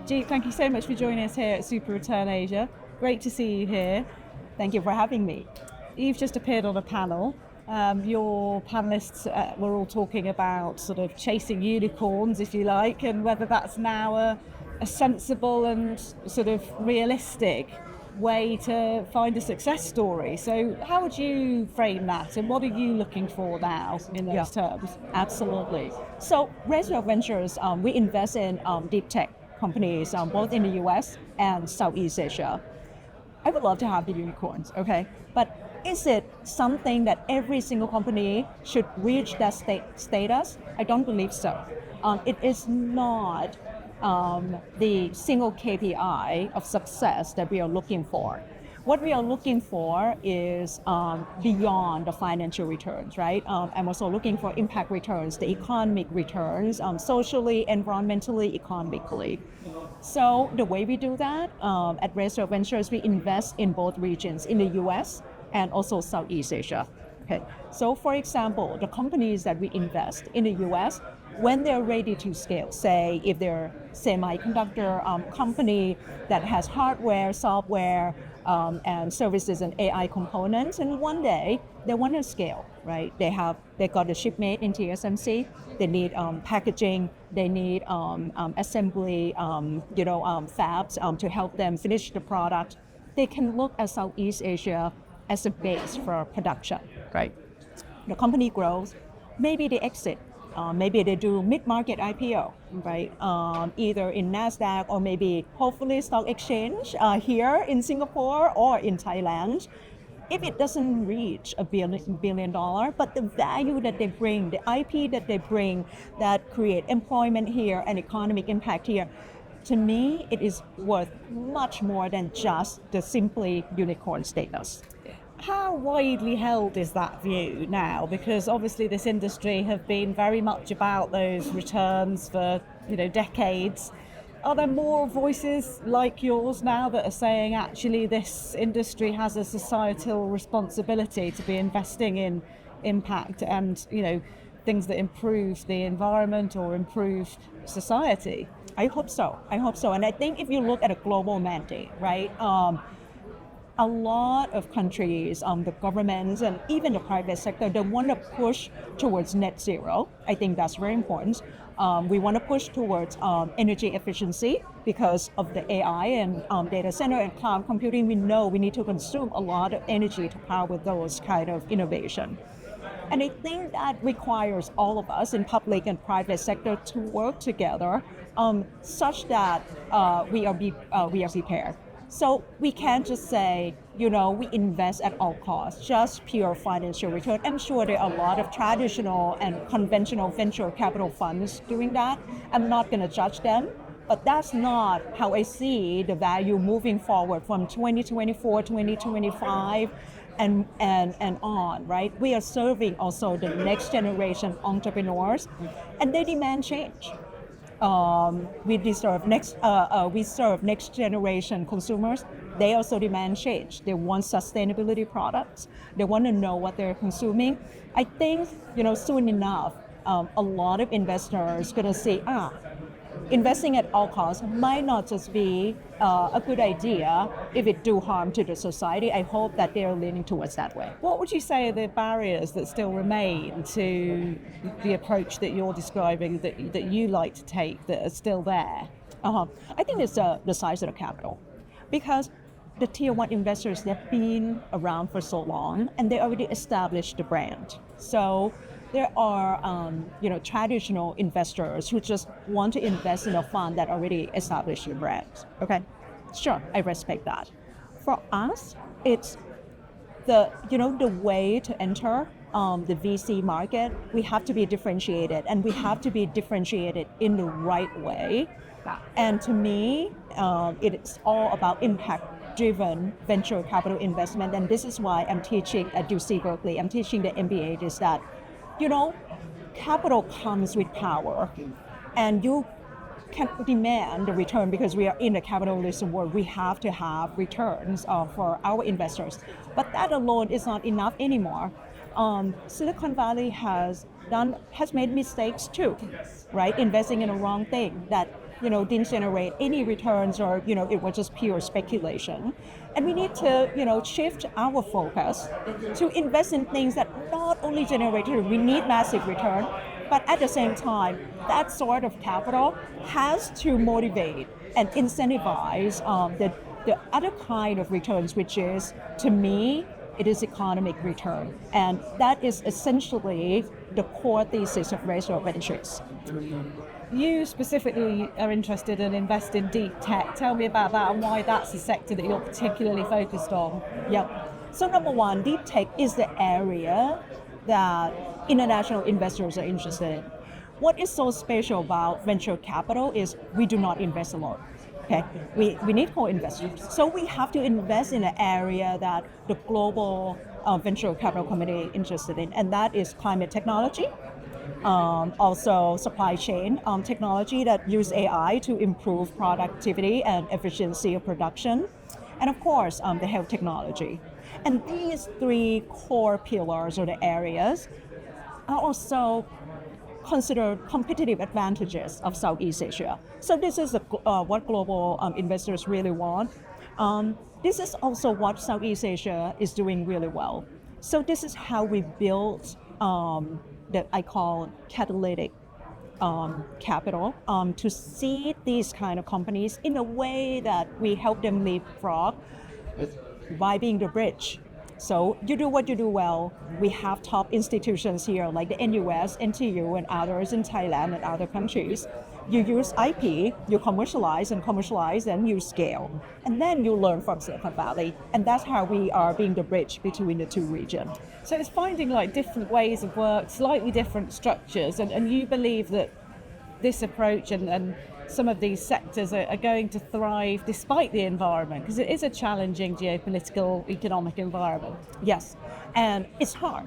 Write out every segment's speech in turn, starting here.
Jeep, thank you so much for joining us here at SuperReturn Asia. Great to see you here. Thank you for having me. You've just appeared on a panel. Your panelists were all talking about sort of chasing unicorns, if you like, and whether that's now a sensible and sort of realistic way to find a success story. So how would you frame that, and what are you looking for now in those terms? Absolutely. So Raisewell Ventures, we invest in deep tech companies both in the US and Southeast Asia. I would love to have the unicorns, okay? But is it something that every single company should reach that status? I don't believe so. It is not the single KPI of success that we are looking for. What we are looking for is beyond the financial returns, right? I'm also looking for impact returns, the economic returns, socially, environmentally, economically. So the way we do that at Raisewell Ventures, we invest in both regions, in the US and also Southeast Asia. Okay. So for example, the companies that we invest in the US, when they're ready to scale, say if they're semiconductor company that has hardware, software, and services and AI components, and one day they want to scale, right? They got a shipmate in TSMC. They need packaging. They need assembly, fabs to help them finish the product. They can look at Southeast Asia as a base for production, right? The company grows, maybe they exit. Maybe they do mid-market IPO, right? Either in NASDAQ or maybe hopefully stock exchange here in Singapore or in Thailand. If it doesn't reach $1 billion, but the value that they bring, the IP that they bring that create employment here and economic impact here, to me, it is worth much more than just the simply unicorn status. How widely held is that view now? Because obviously this industry have been very much about those returns for decades. Are there more voices like yours now that are saying actually this industry has a societal responsibility to be investing in impact and things that improve the environment or improve society? I hope so. And I think if you look at a global mandate, right? A lot of countries, the governments and even the private sector, they want to push towards net zero. I think that's very important. We want to push towards energy efficiency because of the AI and data center and cloud computing. We know we need to consume a lot of energy to power with those kind of innovation. And I think that requires all of us in public and private sector to work together such that we are prepared. So we can't just say, we invest at all costs, just pure financial return. I'm sure there are a lot of traditional and conventional venture capital funds doing that. I'm not going to judge them, but that's not how I see the value moving forward from 2024, 2025, and on, right? We are serving also the next generation entrepreneurs, and they demand change. We serve next generation consumers. They also demand change. They want sustainability products. They want to know what they're consuming. I think soon enough, a lot of investors going to say, investing at all costs might not just be a good idea if it do harm to the society. I hope that they're leaning towards that way. What would you say are the barriers that still remain to the approach that you're describing, that you like to take, that are still there? I think it's the size of the capital, because the tier one investors, they've been around for so long and they already established the brand. So there are traditional investors who just want to invest in a fund that already established the brand. Okay, sure, I respect that. For us, it's the way to enter the VC market. We have to be differentiated, and we have to be differentiated in the right way. And to me, it's all about impact-driven venture capital investment, and this is why I'm teaching at UC Berkeley. I'm teaching the MBA is that capital comes with power, and you can demand the return because we are in a capitalism world. We have to have returns for our investors, but that alone is not enough anymore. Silicon Valley has made mistakes too, right? Investing in the wrong thing that didn't generate any returns, or it was just pure speculation. And we need to shift our focus to invest in things that not only generate return, we need massive return, but at the same time, that sort of capital has to motivate and incentivize the other kind of returns, which is, to me, it is economic return. And that is essentially the core thesis of Raisewell Ventures. You specifically are interested in investing in deep tech. Tell me about that and why that's a sector that you're particularly focused on. Yeah. So number one, deep tech is the area that international investors are interested in. What is so special about venture capital is we do not invest alone. Okay, we need co-investors. So we have to invest in an area that the global venture capital community is interested in, and that is climate technology, also supply chain technology that use AI to improve productivity and efficiency of production, and of course the health technology. And these three core pillars or the areas are also considered competitive advantages of Southeast Asia. So this is what global investors really want. This is also what Southeast Asia is doing really well. So this is how we built that I call catalytic capital to seed these kind of companies in a way that we help them leapfrog by being the bridge. So you do what you do well. We have top institutions here like the NUS, NTU, and others in Thailand and other countries. You use IP, you commercialize, and you scale. And then you learn from Silicon Valley. And that's how we are being the bridge between the two regions. So it's finding like different ways of work, slightly different structures, and you believe that this approach and some of these sectors are going to thrive despite the environment, because it is a challenging geopolitical, economic environment. Yes, and it's hard.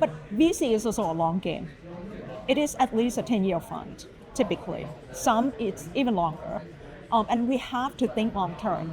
But VC is also a long game. It is at least a 10-year fund, typically. Some, it's even longer. And we have to think long term.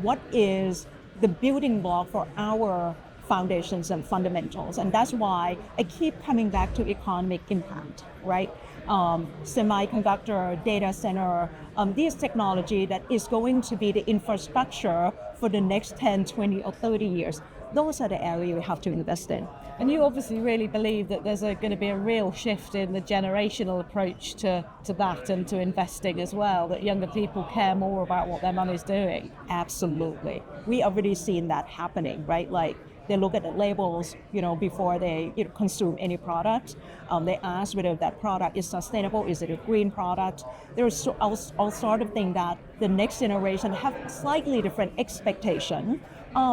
What is the building block for our foundations and fundamentals? And that's why I keep coming back to economic impact, right? Semiconductor, data center, this technology that is going to be the infrastructure for the next 10, 20, or 30 years. Those are the areas we have to invest in. And you obviously really believe that there's going to be a real shift in the generational approach to that and to investing as well, that younger people care more about what their money's doing. Absolutely. We already seen that happening, right? Like, they look at the labels, before they consume any product. They ask whether that product is sustainable, is it a green product? There's all sort of things that the next generation have slightly different expectation,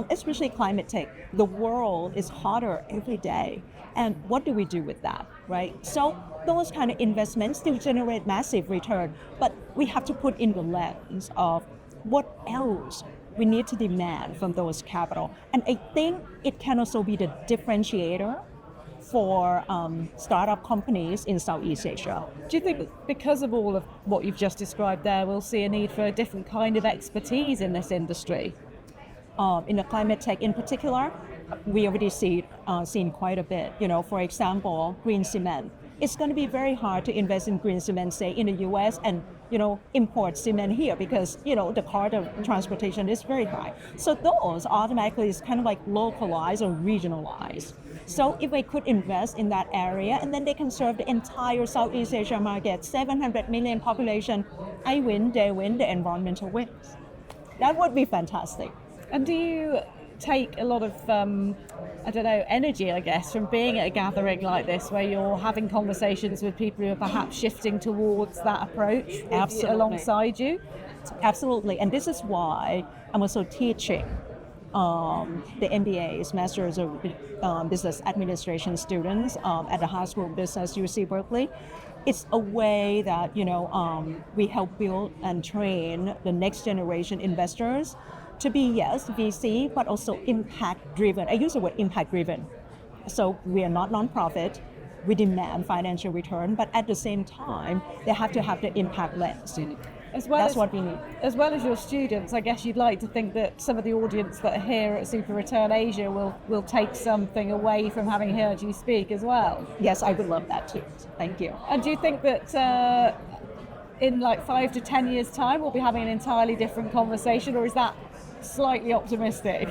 especially climate tech. The world is hotter every day. And what do we do with that, right? So those kind of investments still generate massive return, but we have to put in the lens of what else we need to demand from those capital. And I think it can also be the differentiator for startup companies in Southeast Asia. Do you think because of all of what you've just described there, we'll see a need for a different kind of expertise in this industry? In the climate tech in particular, we already seen quite a bit. For example, green cement. It's going to be very hard to invest in green cement, say, in the US and import cement here because the cost of transportation is very high. So those automatically is kind of like localized or regionalized. So if we could invest in that area and then they can serve the entire Southeast Asia market, 700 million population, I win, they win, the environmental wins. That would be fantastic. And do you take a lot of, energy, I guess, from being at a gathering like this where you're having conversations with people who are perhaps shifting towards that approach alongside you? Absolutely. And this is why I'm also teaching the MBAs, Masters of Business Administration students at the High School of Business, UC Berkeley. It's a way that, we help build and train the next generation investors to be, yes, VC, but also impact-driven. I use the word impact-driven. So we are not nonprofit. We demand financial return, but at the same time, they have to have the impact lens. That's what we need. As well as your students, I guess you'd like to think that some of the audience that are here at SuperReturn Asia will take something away from having heard you speak as well. Yes, I would love that too. Thank you. And do you think that in like 5 to 10 years' time, we'll be having an entirely different conversation, or is that slightly optimistic?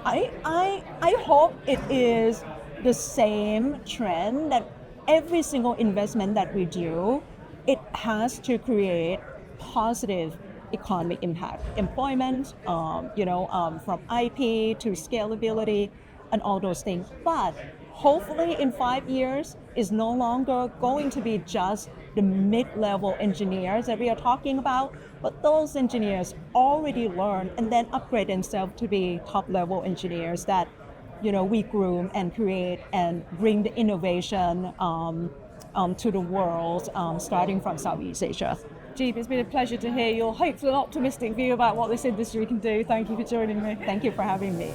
I hope it is the same trend that every single investment that we do, it has to create positive economic impact, employment, from IP to scalability and all those things. But hopefully in 5 years, it's no longer going to be just the mid-level engineers that we are talking about, but those engineers already learn and then upgrade themselves to be top-level engineers that we groom and create and bring the innovation to the world, starting from Southeast Asia. Jeep, it's been a pleasure to hear your hopeful and optimistic view about what this industry can do. Thank you for joining me. Thank you for having me.